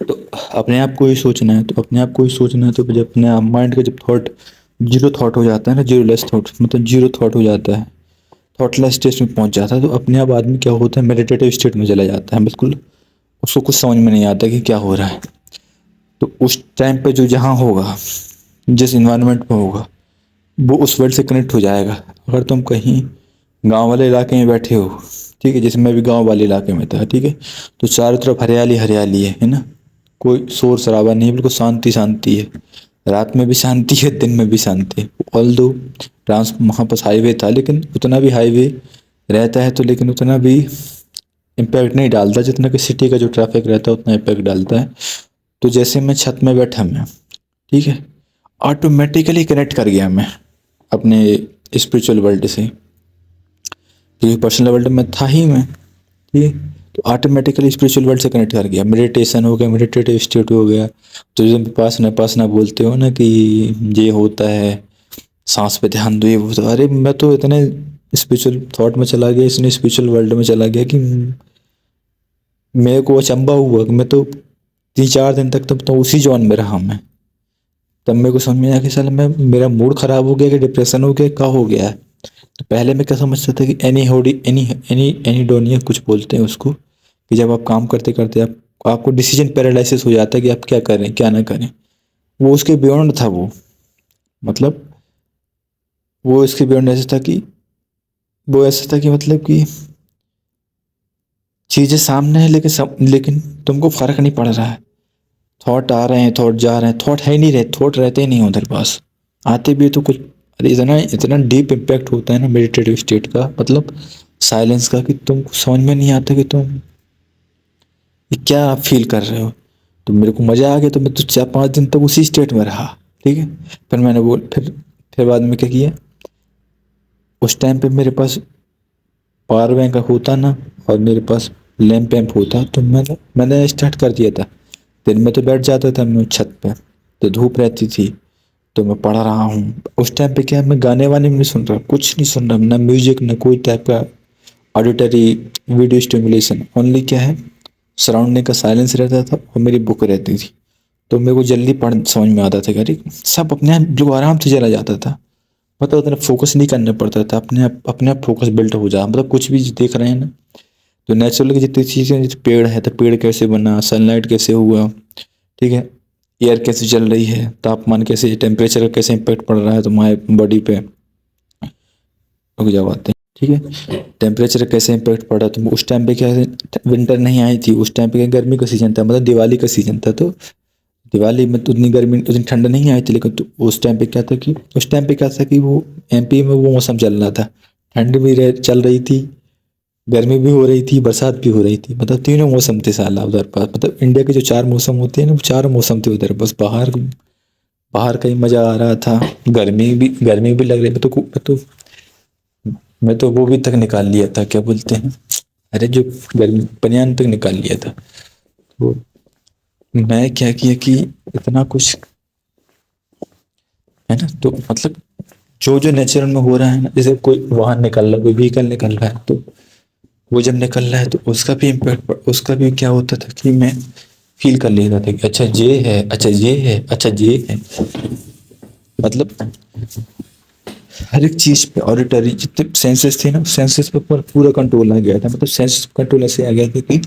तो अपने आप को ही सोचना है, तो अपने आप को ही सोचना है, तो जब अपने माइंड का जब थॉट जीरो थॉट हो जाता है ना, जीरो लेस थॉट मतलब जीरो थॉट हो जाता है, थॉटलेस स्टेज में पहुंच जाता है, तो अपने आप आदमी क्या होता है, मेडिटेटिव स्टेट में चला जाता है बिल्कुल। उसको कुछ समझ में नहीं आता कि क्या हो रहा है। तो उस टाइम पे जो जहाँ होगा, जिस इन्वायरमेंट में होगा, वो उस वर्ल्ड से कनेक्ट हो जाएगा। अगर तुम कहीं गांव वाले इलाके में बैठे हो, ठीक है, जैसे मैं भी गांव वाले इलाके में था, ठीक है, तो चारों तरफ हरियाली हरियाली है ना, कोई शोर शराबा नहीं, बिल्कुल शांति शांति है। रात में भी शांति है, दिन में भी शांति है। ऑल दो ट्रांस वहाँ पास हाईवे था, लेकिन उतना भी हाईवे रहता है तो, लेकिन उतना भी इम्पैक्ट नहीं डालता जितना कि सिटी का जो ट्रैफिक रहता है उतना इम्पैक्ट डालता है। तो जैसे मैं छत में बैठा मैं, ठीक है, ऑटोमेटिकली कनेक्ट कर गया मैं अपने स्पिरिचुअल वर्ल्ड से, क्योंकि पर्सनल वर्ल्ड में था ही मैं, ठीक है। तो ऑटोमेटिकली स्पिरिचुअल वर्ल्ड से कनेक्ट कर गया, मेडिटेशन हो गया, मेडिटेटिव स्टेट हो गया। तो जब पासना पासना बोलते हो ना कि ये होता है, सांस पे ध्यान दो, ये वो, तो अरे मैं तो इतने स्पिरिचुअल थॉट में चला गया, इतने स्पिरिचुअल वर्ल्ड में चला गया कि मेरे को अचंभा हुआ कि मैं तो 3 4 दिन तक तो उसी जोन में रहा मैं। तब मेरे को समझ में आया कि साला मैं, मेरा मूड खराब हो गया कि डिप्रेशन हो गया, क्या हो गया है। तो पहले मैं क्या समझता था कि एनी होडी एनी एनी एनीडोनिया कुछ बोलते हैं उसको, कि जब आप काम करते करते आप आपको डिसीजन पैरालिसिस हो जाता है कि आप क्या करें क्या ना करें। वो उसके बियॉन्ड था वो, मतलब वो इसके बियॉन्ड ऐसा था कि, वो ऐसा था कि मतलब कि चीज़ें सामने है, लेकिन लेकिन तुमको फर्क नहीं पड़ रहा है। थॉट आ रहे हैं, थॉट जा रहे हैं, थॉट है ही नहीं रहे, थॉट रहते ही नहीं उधर पास। आते भी तो कुछ, अरे इतना इतना डीप इम्पैक्ट होता है ना मेडिटेटिव स्टेट का, मतलब साइलेंस का, कि तुमको समझ में नहीं आता कि तुम ये क्या फील कर रहे हो। तो मेरे को मज़ा आ गया, तो मैं तो 4 5 दिन तक उसी स्टेट में रहा, ठीक है। फिर मैंने बोल फिर बाद में क्या किया, उस टाइम पे मेरे पास पावर बैंक होता ना, और मेरे पास लैंप वैम्प होता, तो मैंने स्टार्ट कर दिया था। दिन में तो बैठ जाता था मैं छत पे, तो धूप रहती थी, तो मैं पढ़ रहा हूँ। उस टाइम पे क्या है, मैं गाने वाने भी नहीं सुन रहा, कुछ नहीं सुन रहा, ना म्यूजिक, ना कोई टाइप का ऑडिटरी वीडियो स्टिमुलेशन, ओनली क्या है, सराउंडिंग का साइलेंस रहता था और मेरी बुक रहती थी। तो मेरे को जल्दी पढ़ समझ में आता था कि अरे सब अपने आप जो आराम से चला जाता था, मतलब उतना फोकस नहीं करना पड़ता था, अपने आप फोकस बिल्ट हो जा, मतलब कुछ भी देख रहे हैं ना, तो नेचुरल की जितनी चीज़ें, जैसे पेड़ है तो पेड़ कैसे बना, सनलाइट कैसे हुआ, ठीक है, एयर कैसे चल रही है, तापमान कैसे, टेम्परेचर का कैसे इम्पेक्ट पड़ रहा है तुम्हारे बॉडी पे, रुक जाओ आते हैं, ठीक है, टेम्परेचर कैसे इम्पेक्ट पड़ रहा है। तो उस टाइम पे क्या है, विंटर नहीं आई थी उस टाइम पे, क्या गर्मी का सीजन था, मतलब दिवाली का सीजन था। तो दिवाली में तो उतनी गर्मी, उतनी ठंड नहीं आई थी, लेकिन तो उस टाइम पे क्या था कि, उस टाइम पे क्या था कि वो एमपी में वो मौसम चल रहा था, ठंड भी चल रही थी, गर्मी भी हो रही थी, बरसात भी हो रही थी, मतलब तीनों मौसम थे साला उधर पास। मतलब इंडिया के जो 4 मौसम होते हैं ना, वो 4 मौसम थे उधर बस। बाहर बाहर का ही मजा आ रहा था, गर्मी भी लग रही। मैं तो वो भी तक निकाल लिया था, क्या बोलते हैं, अरे जो गर्मी बनियान तक निकाल लिया था। तो मैं क्या किया कि इतना कुछ है ना, तो मतलब जो जो नेचुरल में हो रहा है ना, जैसे कोई वाहन निकल रहा है, कोई व्हीकल निकल रहा है, तो वो जब निकल रहा है तो उसका भी इम्पैक्ट, उसका भी क्या होता था कि मैं फील कर लेता था कि अच्छा ये है, अच्छा ये है, अच्छा ये है। मतलब हर एक चीज पे, ऑडिटरी जितने सेंसेस थे ना, सेंसेस पे पूरा कंट्रोल आ गया था। मतलब सेंस कंट्रोल ऐसे आ गया था कि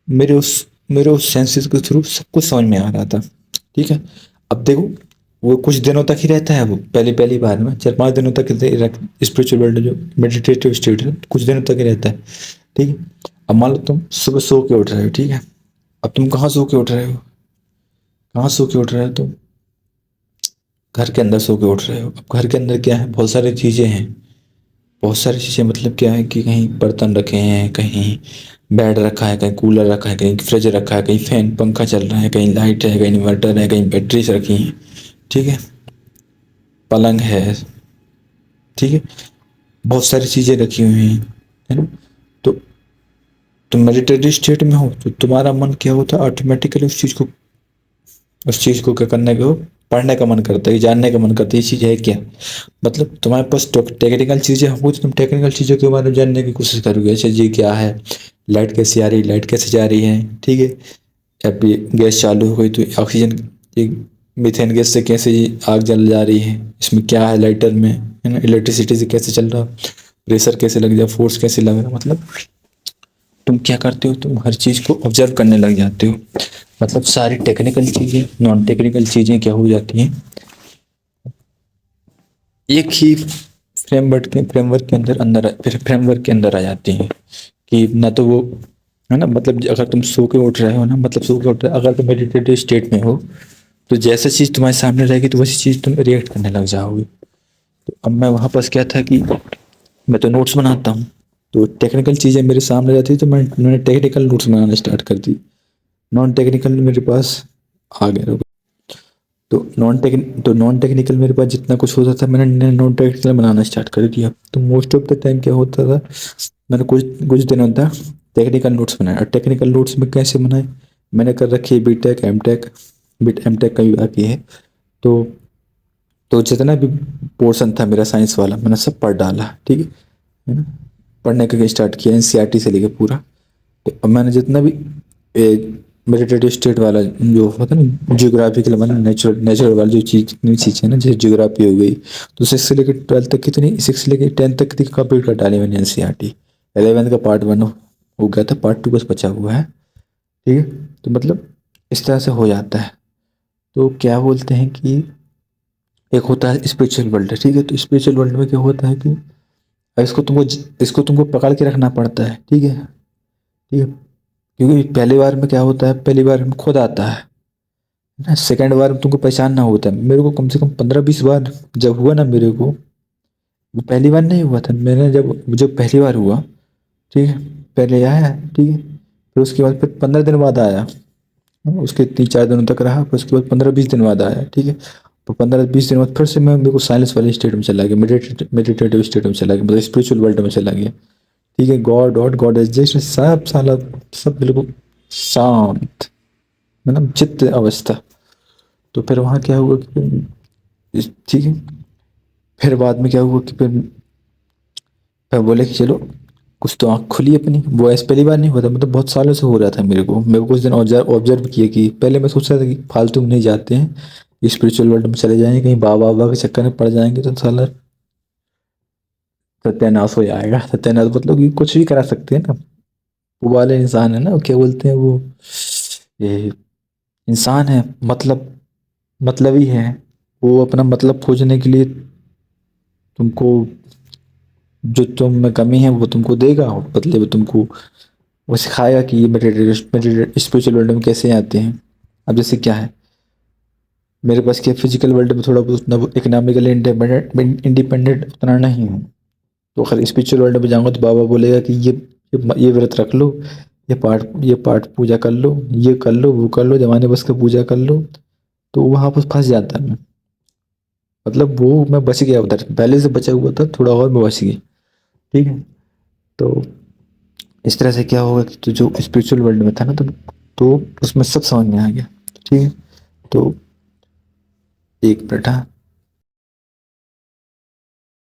मेरे उस सेंसेस के थ्रू सब कुछ समझ में आ रहा था, ठीक है। अब देखो, वो कुछ दिनों तक ही रहता है, वो पहली पहली बार में 4 5 दिनों तक स्पिरिचुअल वर्ल्ड जो मेडिटेटिव स्टेट है कुछ दिनों तक ही रहता है, ठीक है। अब मान लो तुम सुबह सो के उठ रहे हो, ठीक है, अब तुम कहाँ सो के उठ रहे हो, कहाँ सो के उठ रहे हो तुम, घर के अंदर सो के उठ रहे हो। अब घर के अंदर क्या है, बहुत सारी चीज़ें हैं, बहुत सारी चीज़ें, मतलब क्या है कि कहीं बर्तन रखे हैं, कहीं बेड रखा है, कहीं कूलर रखा है, कहीं फ्रिज रखा है, कहीं फैन पंखा चल रहा है, कहीं लाइट है, कहीं इन्वर्टर है, कहीं बैटरीज रखी हैं, ठीक है, पलंग है, ठीक है, बहुत सारी चीज़ें रखी हुई हैं, है ना। तो तुम मेडिटेटिव स्टेट में हो तो तुम्हारा मन क्या होता है, ऑटोमेटिकली उस चीज़ को क्या करने को, पढ़ने का मन करता है, जानने का मन करता है, ये चीज़ है क्या। मतलब तुम्हारे पास टेक्निकल चीज़ें होंगी तो तुम टेक्निकल चीज़ों के बारे में जानने की कोशिश करोगे, अच्छा ये क्या है, लाइट कैसे आ रही है, लाइट कैसे जा रही है, ठीक है, या फिर गैस चालू हो गई तो ऑक्सीजन, एक मीथेन गैस से कैसे ये आग जल जा रही है, इसमें क्या है लाइटर में, है ना, इलेक्ट्रिसिटी से कैसे चल रहा, प्रेशर कैसे लग जाए, फोर्स कैसे लग रहा, मतलब तुम क्या करते हो, तुम हर चीज़ को ऑब्जर्व करने लग जाते हो। मतलब सारी टेक्निकल चीज़ें, नॉन टेक्निकल चीज़ें क्या हो जाती हैं, एक ही फ्रेमवर्क के फ्रेमवर्क के अंदर आ जाती हैं। कि ना तो वो, है ना, मतलब अगर तुम सो के उठ रहे हो ना, मतलब सो के उठ रहे हो, अगर तुम मेडिटेटिव स्टेट में हो तो जैसे चीज़ तुम्हारे सामने रहेगी तो वैसी चीज़ तुम रिएक्ट करने लग जाओगे। तो अब मैं वहाँ पास क्या था कि मैं तो नोट्स बनाता हूँ, तो टेक्निकल चीज़ें मेरे सामने रहती तो मैंने टेक्निकल नोट्स बनाना स्टार्ट कर दी। नॉन टेक्निकल मेरे पास आ गए। तो नॉन टेक्निकल मेरे पास जितना कुछ होता था मैंने नॉन टेक्निकल बनाना स्टार्ट कर दिया। तो मोस्ट ऑफ द टाइम क्या होता था, मैंने कुछ कुछ दिनों तक टेक्निकल नोट्स बनाए। और टेक्निकल नोट्स में कैसे बनाए, मैंने कर रखी है बीटेक एमटेक, बीट एमटेक का भी बाकी है। तो तो जितना भी पोर्शन था मेरा साइंस वाला मैंने सब पढ़ डाला, ठीक है ना। पढ़ने का स्टार्ट किया एनसीईआरटी से लेके पूरा। तो अब मैंने जितना भी मेडिटेटिव स्टेट वाला जो होता है ना, जियोग्राफिकल मतलब नेचुरल वाली जो चीज़, जितनी चीज़ें ना, जैसे जियोग्राफी हो गई, तो 6 से लेकर 12 तक कितनी, 6 से लेकर 10 तक की कंप्लीट कर डाली मैंने एनसीईआरटी। 11th का पार्ट 1 हो गया था, पार्ट 2 बस बचा हुआ है, ठीक है। तो मतलब इस तरह से हो जाता है। तो क्या बोलते हैं कि एक होता है स्पिरिचुअल वर्ल्ड, ठीक है। तो स्पिरिचुअल वर्ल्ड में क्या होता है कि इसको तुमको पकड़ के रखना पड़ता है, ठीक है, ठीक है। क्योंकि पहली बार में क्या होता है, पहली बार में खुद आता है ना, सेकंड बार में तुमको पहचानना होता है। मेरे को कम से कम 15-20 बार जब हुआ ना मेरे को, वो पहली बार नहीं हुआ था। मैंने जब पहली बार हुआ, ठीक है, पहले आया, ठीक है, फिर उसके बाद फिर 15 दिन बाद आया, उसके 3-4 दिनों तक रहा, फिर उसके बाद 15-20 दिन बाद आया, ठीक है। तो 15-20 दिन बाद फिर से मैं मेरे को साइलेंस वाले स्टेट में चला गया, मेडिटेटिव स्टेट में चला गया, मतलब स्पिरिचुअल वर्ल्ड में चला गया, ठीक है। गॉड एग्जिस्ट, जैसे सब साला, सब बिल्कुल शांत, मतलब चित्त अवस्था। तो फिर वहाँ क्या हुआ कि ठीक है, फिर बाद में क्या हुआ कि फिर बोले कि चलो कुछ तो आँख खुली अपनी। वो ऐसे पहली बार नहीं हुआ था, मतलब बहुत सालों से हो रहा था मेरे को कुछ दिन ऑब्जर्व किया कि पहले मैं सोच रहा था कि फालतू में नहीं जाते हैं, स्पिरिचुअल वर्ल्ड में चले जाएंगे, कहीं बाबा बाबा के चक्कर में पड़ जाएंगे तो साला सत्यानाश हो जाएगा। सत्यानाश मतलब कि कुछ भी करा सकते हैं ना, वो वाले इंसान है ना, क्या बोलते हैं वो, ये इंसान है, मतलब ही है। वो अपना मतलब खोजने के लिए तुमको, जो तुम में कमी है वो तुमको देगा, और बदले में तुमको वो सिखाएगा कि ये मेटेरियल स्पिरिचुअल वर्ल्ड में कैसे आते हैं। अब जैसे क्या है, मेरे पास क्या फिजिकल वर्ल्ड में थोड़ा बहुत उतना इकोनॉमिकली इंडिपेंडेंट उतना नहीं हूँ। तो अगर स्पिरिचुअल वर्ल्ड में जाऊँगा तो बाबा बोलेगा कि ये व्रत रख लो, ये पाठ पूजा कर लो, ये कर लो, वो कर लो, जमाने बस का पूजा कर लो। तो वहाँ पर फंस जाता है मैं, मतलब वो मैं बच गया उधर, पहले से बचा हुआ था थोड़ा और मैं बच गई, ठीक है। तो इस तरह से क्या होगा कि तो जो स्पिरिचुअल वर्ल्ड में था ना, तो उसमें सब समझ में आ गया, ठीक है। तो एक मिनट, हाँ।